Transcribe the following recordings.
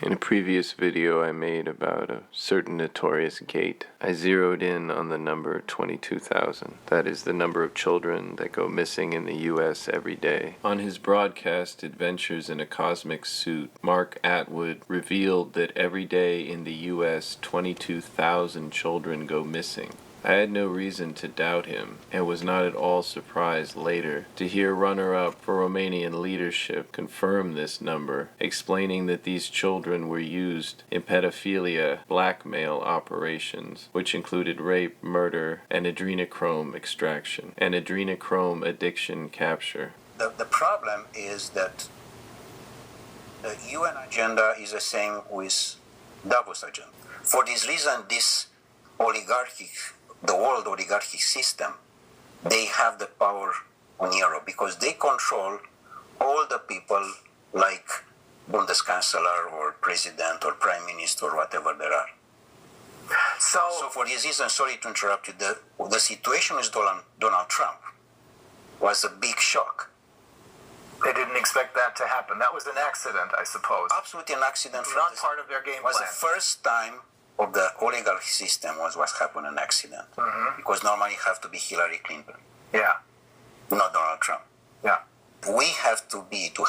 In a previous video I made about a certain notorious gate, I zeroed in on the number 22,000. That is the number of children that go missing in the U.S. every day. On his broadcast Adventures in a Cosmic Suit, Mark Atwood revealed that every day in the U.S. 22,000 children go missing. I had no reason to doubt him, and was not at all surprised later to hear runner-up for Romanian leadership confirm this number, explaining that these children were used in pedophilia blackmail operations, which included rape, murder, and adrenochrome extraction, and adrenochrome addiction capture. The problem is that the UN agenda is the same with Davos agenda. For this reason, this the world oligarchic system, they have the power on Europe because they control all the people like Bundeskanzler or president or prime minister or whatever there are. So for this reason, sorry to interrupt you, the situation with Donald Trump was a big shock. They didn't expect that to happen. That was an accident, I suppose. Absolutely an accident. Not part of their game plan. Was the first time of the oligarchy system was what happened an accident. Mm-hmm. Because normally it have to be Hillary Clinton. Yeah. Not Donald Trump. Yeah. We have to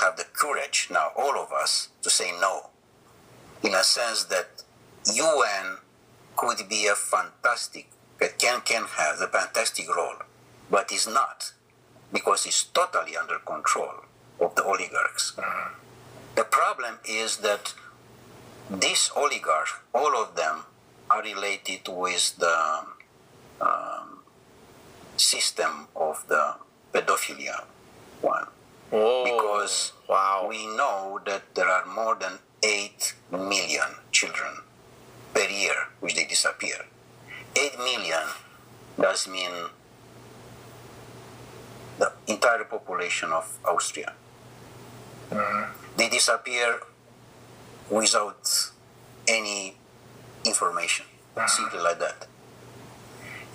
have the courage now, all of us, to say no. In a sense that UN could be a fantastic, can have a fantastic role, but is not, because it's totally under control of the oligarchs. Mm-hmm. The problem is that these oligarchs, all of them, are related with the system of the pedophilia one. Whoa. Because we know that there are more than 8 million children per year which they disappear. 8 million does mean the entire population of Austria. Mm-hmm. They disappear without any information, simply like that.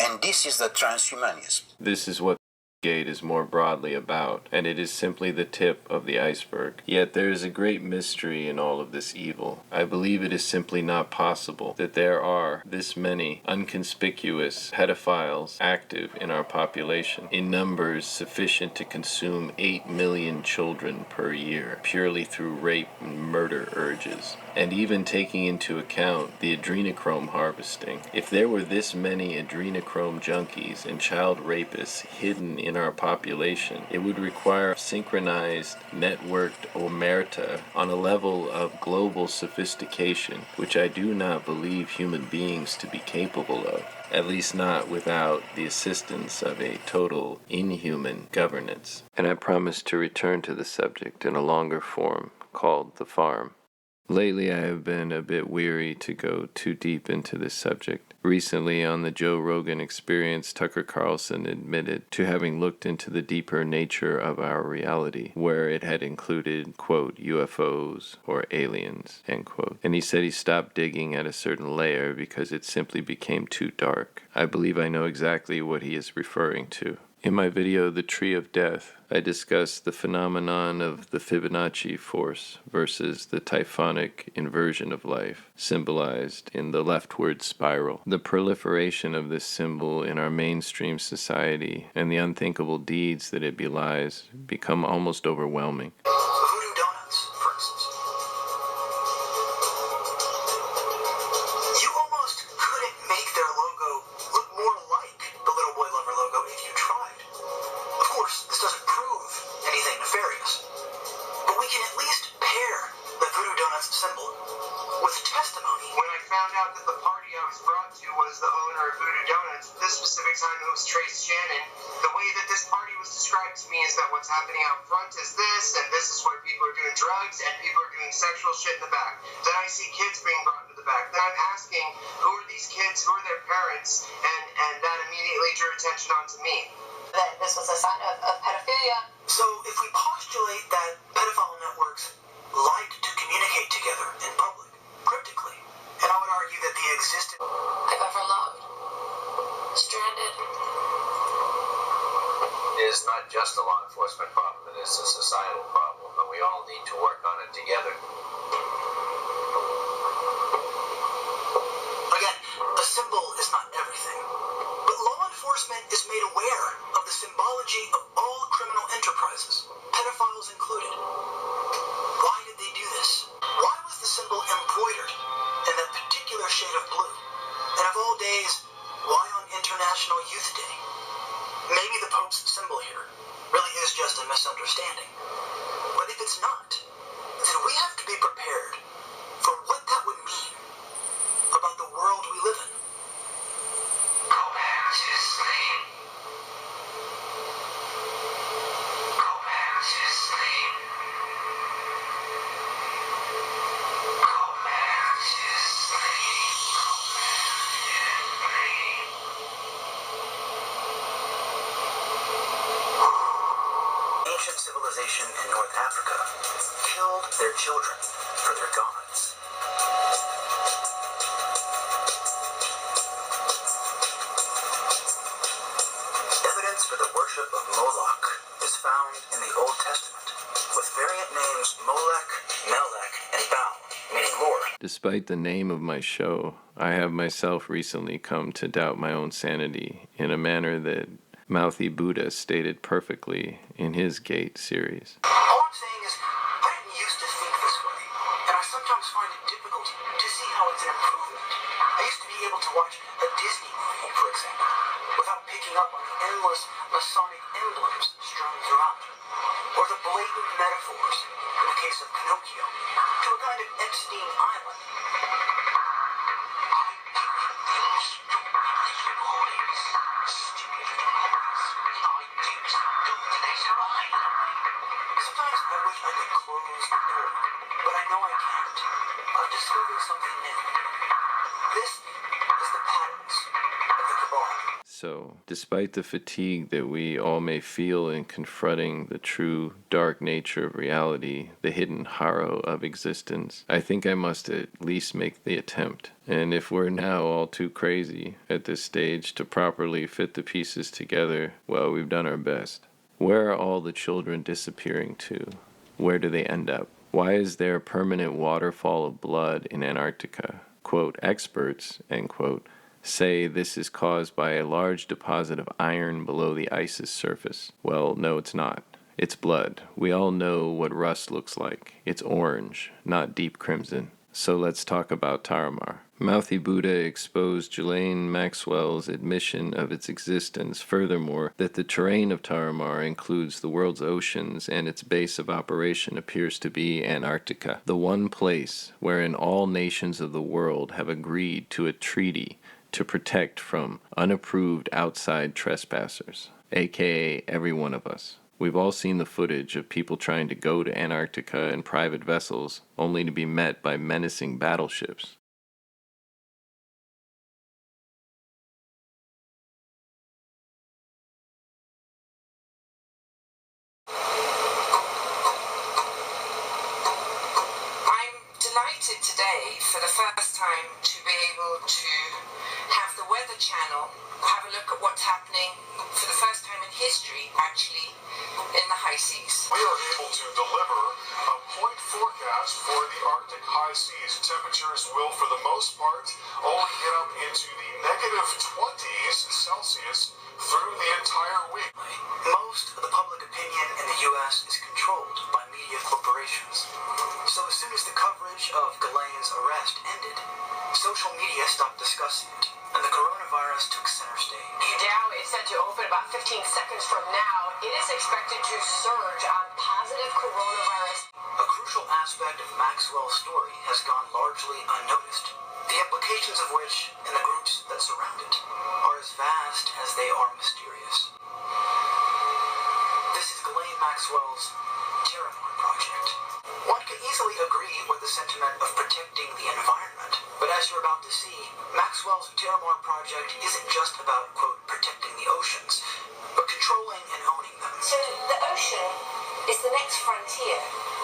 And this is the transhumanism. This is what Gate is more broadly about, and it is simply the tip of the iceberg. Yet there is a great mystery in all of this evil. I believe it is simply not possible that there are this many unconspicuous pedophiles active in our population, in numbers sufficient to consume 8 million children per year, purely through rape and murder urges. And even taking into account the adrenochrome harvesting, if there were this many adrenochrome junkies and child rapists hidden in our population, it would require synchronized, networked omerta on a level of global sophistication, which I do not believe human beings to be capable of, at least not without the assistance of a total inhuman governance. And I promise to return to the subject in a longer form called The Farm. Lately, I have been a bit weary to go too deep into this subject. Recently, on the Joe Rogan Experience, Tucker Carlson admitted to having looked into the deeper nature of our reality, where it had included, quote, UFOs or aliens, end quote. And he said he stopped digging at a certain layer because it simply became too dark. I believe I know exactly what he is referring to. In my video, The Tree of Death, I discussed the phenomenon of the Fibonacci force versus the typhonic inversion of life, symbolized in the leftward spiral. The proliferation of this symbol in our mainstream society and the unthinkable deeds that it belies become almost overwhelming. Voodoo Donuts first. You almost couldn't make their logo look more like the Little Boy Lover logo if you tried. Of course, this doesn't prove anything nefarious, but we can at least pair the Voodoo Donuts symbol with testimony. When I found out that the party I was brought to was the owner of Voodoo Donuts, this specific time it was Trace Shannon, the way that this party was described to me is that what's happening out front is this, and this is where people are doing drugs, and people are doing sexual shit in the back. Then I see kids being brought into the back. Then I'm asking, who are these kids, who are their parents, and that immediately drew attention onto me. That this was a sign of pedophilia. So if we postulate that pedophile networks like to communicate together in public, cryptically, and I would argue that the existence... I've ever loved. Stranded. It is not just a law enforcement problem, it is a societal problem, and we all need to work on it together. A symbol is not everything, but law enforcement is made aware of the symbology of all criminal enterprises, pedophiles included. Why did they do this? Why was the symbol embroidered in that particular shade of blue? And of all days, why on International Youth Day? Maybe the Pope's symbol here really is just a misunderstanding. But if it's not, then we have to be prepared for what that would mean about the world we live in. Go back to sleep. Go back to sleep. Go back to sleep. Ancient civilization in North Africa killed their children for their gods. Evidence for the worship of Moloch is found in the Old Testament, with variant names Molech, Melech, and Baal, meaning Lord. Despite the name of my show, I have myself recently come to doubt my own sanity in a manner that Mouthy Buddha stated perfectly in his Gate series. All I'm saying is, I didn't used to think this way, and I sometimes find it difficult to see how it's an improvement. I used to be able to watch a Disney movie, for example, without picking up on the endless Masonic emblems strewn throughout, or the blatant metaphors, in the case of Pinocchio, to a kind of Epstein Island. Sometimes I wish I could close the door, but I know I can't. I've discovered something new. This is the patterns of the cabal. So, despite the fatigue that we all may feel in confronting the true dark nature of reality, the hidden horror of existence, I think I must at least make the attempt. And if we're now all too crazy at this stage to properly fit the pieces together, well, we've done our best. Where are all the children disappearing to? Where do they end up? Why is there a permanent waterfall of blood in Antarctica? Quote, experts, end quote, say this is caused by a large deposit of iron below the ice's surface. Well, no, it's not. It's blood. We all know what rust looks like. It's orange, not deep crimson. So let's talk about Taramar. Mouthy Buddha exposed Ghislaine Maxwell's admission of its existence, furthermore, that the terrain of Taramar includes the world's oceans and its base of operation appears to be Antarctica, the one place wherein all nations of the world have agreed to a treaty to protect from unapproved outside trespassers, aka every one of us. We've all seen the footage of people trying to go to Antarctica in private vessels, only to be met by menacing battleships. I'm delighted today, for the first time, to be able to have the Weather Channel have a look at what's happening for the first time in history, actually, in the high seas. We are able to deliver a point forecast for the Arctic high seas. Temperatures will, for the most part, only get up into the negative 20s Celsius through the entire week. Most of the public opinion in the U.S. is controlled by media corporations. So as soon as the coverage of Ghislaine's arrest ended, social media stopped discussing it, and the coronavirus took center stage. Dow is set to open about 15 seconds from now. It is expected to surge on positive coronavirus. A crucial aspect of Maxwell's story has gone largely unnoticed, the implications of which, in the groups that surround it, are as vast as they are mysterious. This is Ghislaine Maxwell's Terramar Project. One can easily agree with the sentiment of protecting the environment, but as you're about to see, Maxwell's Terramar Project isn't just about, quote, protecting the oceans, but controlling and owning them. So the ocean is the next frontier.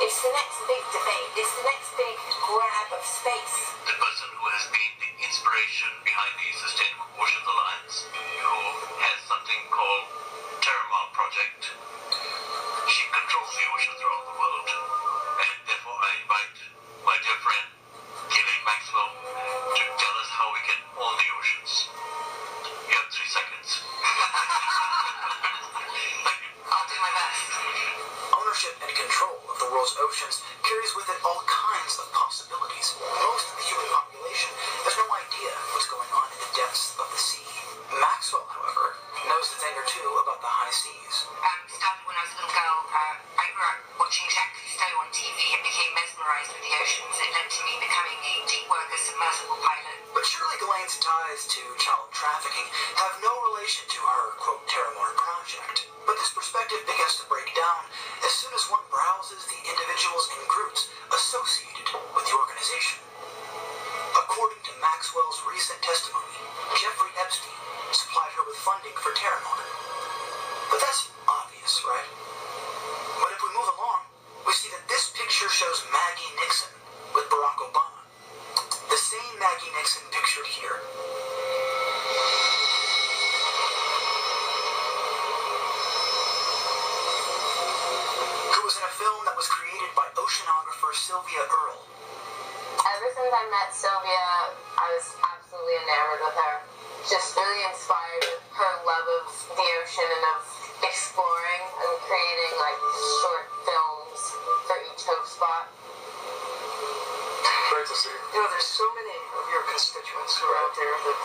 It's the next big debate. It's the next big grab of space. The person who has been the inspiration behind the Sustainable Oceans Alliance, who has something called Terramar Project. She controls the oceans around the world. And therefore I invite my dear friend, Ghislaine Maxwell, to tell us how we can own the ocean. have no relation to her, quote, Terramar project. But this perspective begins to break down as soon as one browses the individuals and groups associated with the organization. According to Maxwell's recent testimony, Jeffrey Epstein supplied her with funding for Terramar. But that's obvious, right? But if we move along, we see that this picture shows Maggie Nixon with Barack Obama. The same Maggie Nixon pictured here. Who was in a film that was created by oceanographer Sylvia Earle. Ever since I met Sylvia, I was absolutely enamored with her. Just really inspired with her love of the ocean and of exploring and creating like short films for each hope spot. Great to see you. You know, there's so many of your constituents who are out there that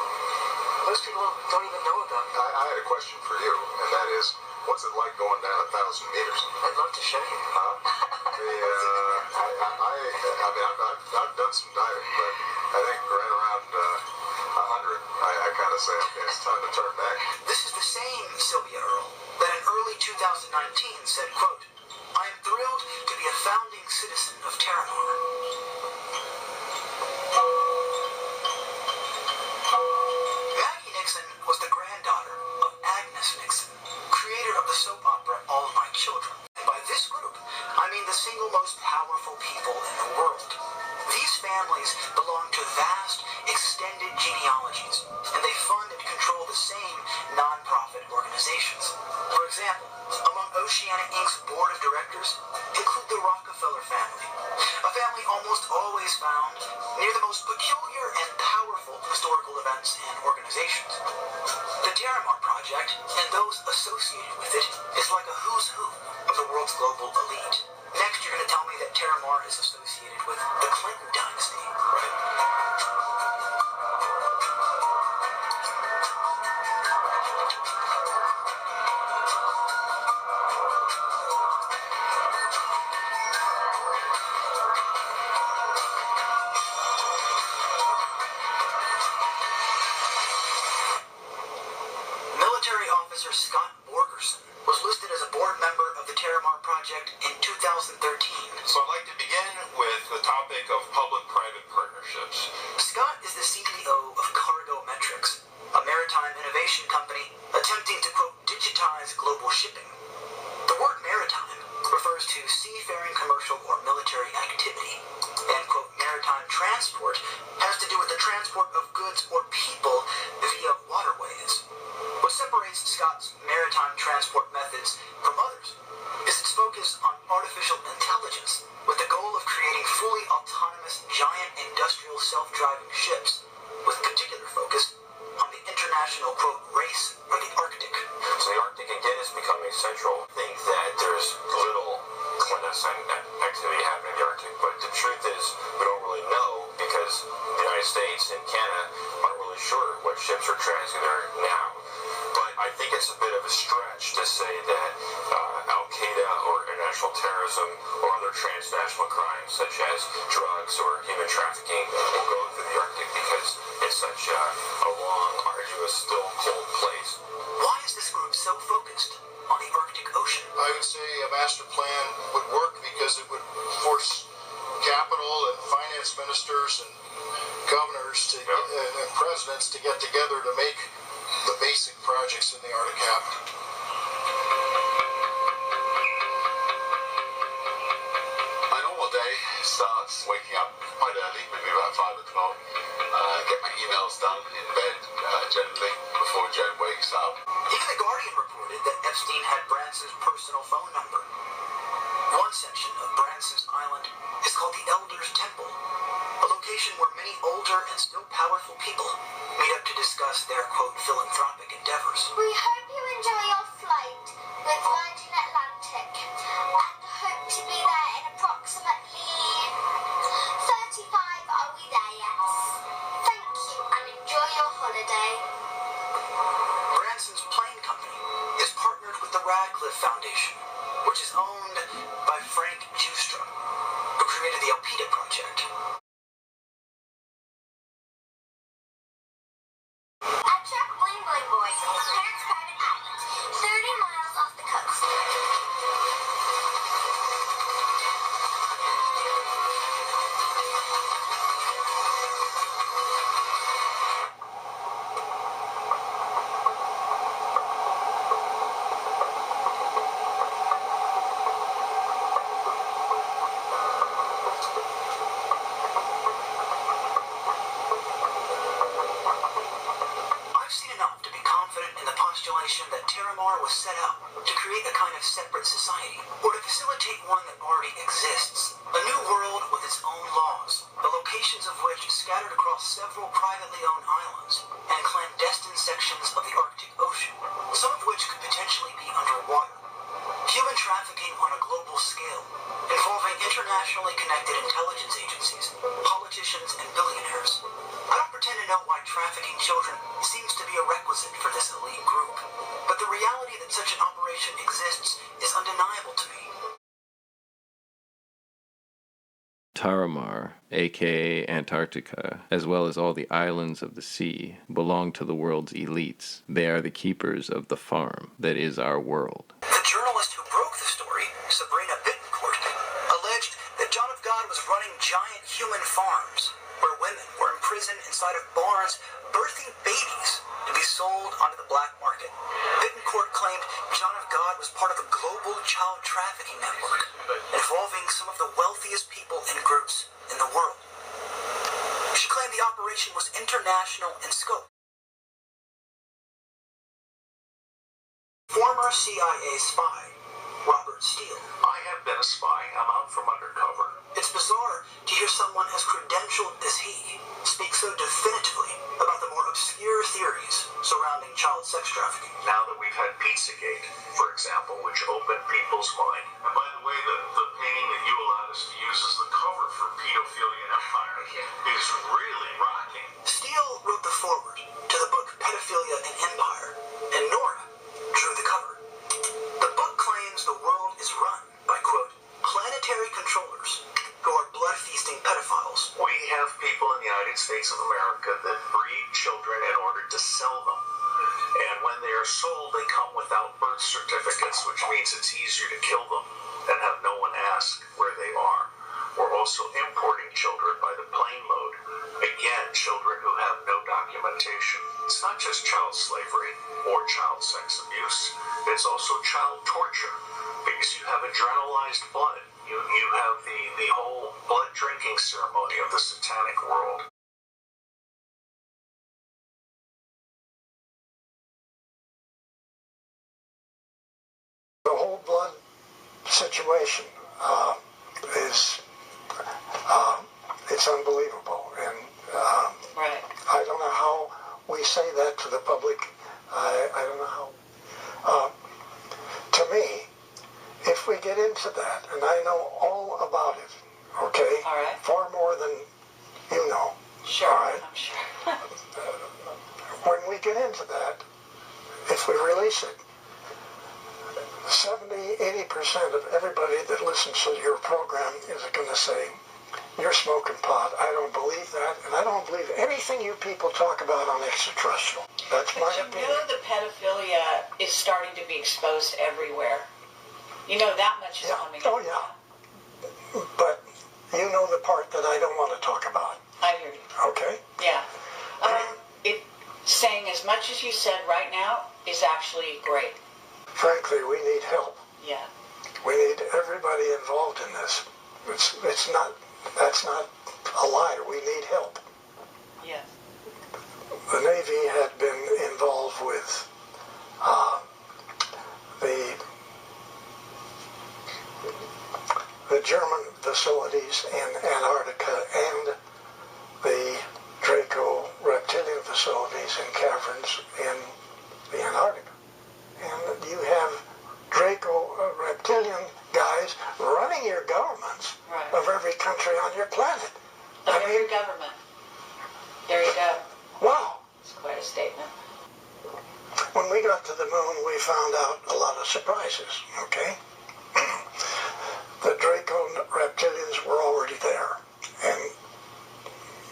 most people don't even know about. I had a question for you, and that is, what's it like going down 1,000 meters? I'd love to show you. I've done some diving, but I think right around 100, I kind of say, okay, it's time to turn back. This is the same Sylvia Earle that in early 2019 said, quote, I am thrilled to be a founding citizen of Terramar. Maggie Nixon was the granddaughter of Agnes Nixon, creator of the soap opera All My Children. And by this group, I mean the single most powerful people in the world. These families belong to vast, extended genealogies, and they fund and control the same non-profit organizations. For example, among Oceana Inc.'s board of directors include the Rockefeller family, a family almost always found near the most peculiar and powerful historical events and organizations. The Terramar Project and those associated with it is like a who's who of the world's global elite. Next, you're going to tell me that Terramar is associated with the Clinton dynasty, right? Military officer Scott Borgerson was listed as a board member of the Terramar Project in 2013. So I'd like to begin with the topic of public-private partnerships. Scott is the CEO of Cargo Metrics, a maritime innovation company attempting to, quote, digitize global shipping. The word maritime refers to seafaring commercial or military activity, and, quote, maritime transport has to do with the transport of goods or people via waterways. What separates Scott's maritime transport methods from others is its focus on artificial intelligence with the goal of creating fully autonomous giant industrial self-driving ships with particular focus on the international, quote, race for the Arctic. So the Arctic again is becoming central. I think that there's little clandestine activity happening in the Arctic, but the truth is we don't really know because the United States and Canada aren't really sure what ships are transiting there now. But I think it's a bit of a stretch to say that Al-Qaeda or international terrorism or other transnational crimes such as drugs or human trafficking will go through the Arctic because it's such a long, arduous, still cold place. Why is this group so focused on the Arctic Ocean? I would say a master plan would work because it would force capital and finance ministers and governors to and presidents to get together to make the basic projects in the Arctic happen. My normal day starts waking up quite early, maybe about 5 o'clock. Get my emails done in bed generally before Jen wakes up. Even The Guardian reported that Epstein had Branson's personal phone number. One section of Branson's island is called the Elders' Temple, a location where many older and still powerful people meet up to discuss their, quote, philanthropic endeavors. We hope you enjoy your flight with Virgin Atlantic and hope to be there in approximately 35. Are we there yet? Thank you and enjoy your holiday. Branson's plane company is partnered with the Radcliffe Foundation, which is owned by Frank Justrom, who created the Alpida Project. At Truck Bling Bling Boys, confident in the postulation that Terramar was set up to create a kind of separate society, or to facilitate one that already exists. A new world with its own laws, the locations of which scattered across several privately owned islands and clandestine sections of the Arctic Ocean, some of which could potentially be underwater. Human trafficking on a global scale, involving internationally connected intelligence agencies, politicians, and billionaires. I don't pretend to know why trafficking children seems to be a requisite for this elite group, but the reality that such an operation exists is undeniable to me. Terramar, aka Antarctica, as well as all the islands of the sea, belong to the world's elites. They are the keepers of the farm that is our world. The journalist who broke the story, Sabrina Bittencourt, alleged that John of God was running giant human farms where women were imprisoned inside of barns birthing babies to be sold onto the black market. Bittencourt claimed John of God was part of a global child trafficking network involving some of the wealthiest people and groups in the world. She claimed the operation was international in scope. Former CIA spy Robert Steele. I have been a spy. I'm out from undercover. It's bizarre to hear someone as credentialed as he speak so definitively about the more obscure theories surrounding child sex trafficking. Now that we've had Pizzagate, for example, which opened people's mind. And by the way, the painting that you allowed us to use as the cover for Pedophilia Empire is really rocking. Steele wrote the foreword to the book Pedophilia and Empire, and Nora drew the cover. The book claims the world is run by, quote, planetary controllers who are blood-feasting pedophiles. We have people in the United States of America that breed children in order to sell them. And when they are sold, they come without birth certificates, which means it's easier to kill them and have no one ask where they are. We're also importing children by the plane load. Again, children who have no documentation. It's not just child slavery or child sex abuse. It's also child torture because you have adrenalized blood. You have the whole blood drinking ceremony of the satanic world. The whole blood situation is it's unbelievable, and Right. I don't know how we say that to the public. I don't know how. To me, if we get into that, and I know all about it, okay? All right. Far more than you know. Sure. All right? I'm sure. When we get into that, if we release it, 70-80% of everybody that listens to your program is going to say, you're smoking pot. I don't believe that, and I don't believe anything you people talk about on extraterrestrial. That's my But opinion. you know the pedophilia is starting to be exposed everywhere. You know that much is coming Oh, out. yeah. But you know the part that I don't want to talk about. I hear you. Okay? Yeah. Saying as much as you said right now is actually great. Frankly, we need help. Yeah. We need everybody involved in this. That's not a lie. We need help. Yes. The Navy had been involved with the German facilities in Antarctica and the Draco reptilian facilities in caverns in the Antarctica. And you have Draco reptilian guys running your governments of every country on your planet. Of every government. There you go. Wow. It's quite a statement. When we got to the moon, we found out a lot of surprises, okay? The Draco reptilians were already there. And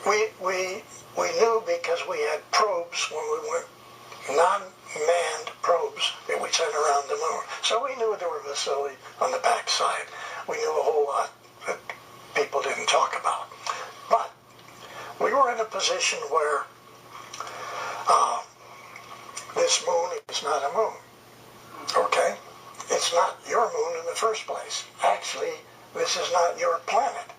we knew because we had probes when we went, non-manned probes that we sent around the moon. So we knew there were facilities on the backside. We knew a whole lot that people didn't talk about. But we were in a position where this moon is not a moon, okay? It's not your moon in the first place. Actually, this is not your planet.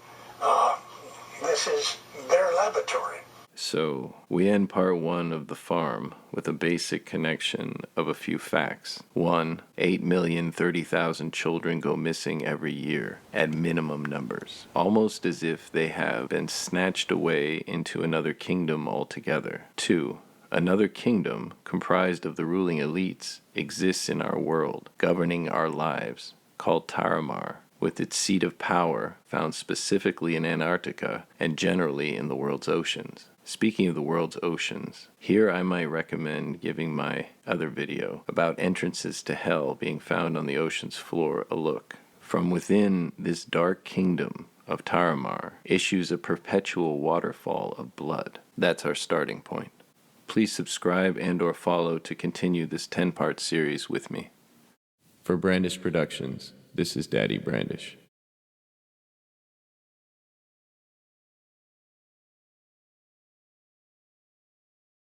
This is their laboratory. So, we end part 1 of The Farm with a basic connection of a few facts. 1. 8,030,000 children go missing every year, at minimum numbers, almost as if they have been snatched away into another kingdom altogether. 2. Another kingdom, comprised of the ruling elites, exists in our world, governing our lives, called Taramar, with its seat of power found specifically in Antarctica and generally in the world's oceans. Speaking of the world's oceans, here I might recommend giving my other video about entrances to hell being found on the ocean's floor a look. From within this dark kingdom of Taramar issues a perpetual waterfall of blood. That's our starting point. Please subscribe and/or follow to continue this 10-part series with me. For Brandish Productions, this is Daddy Brandish.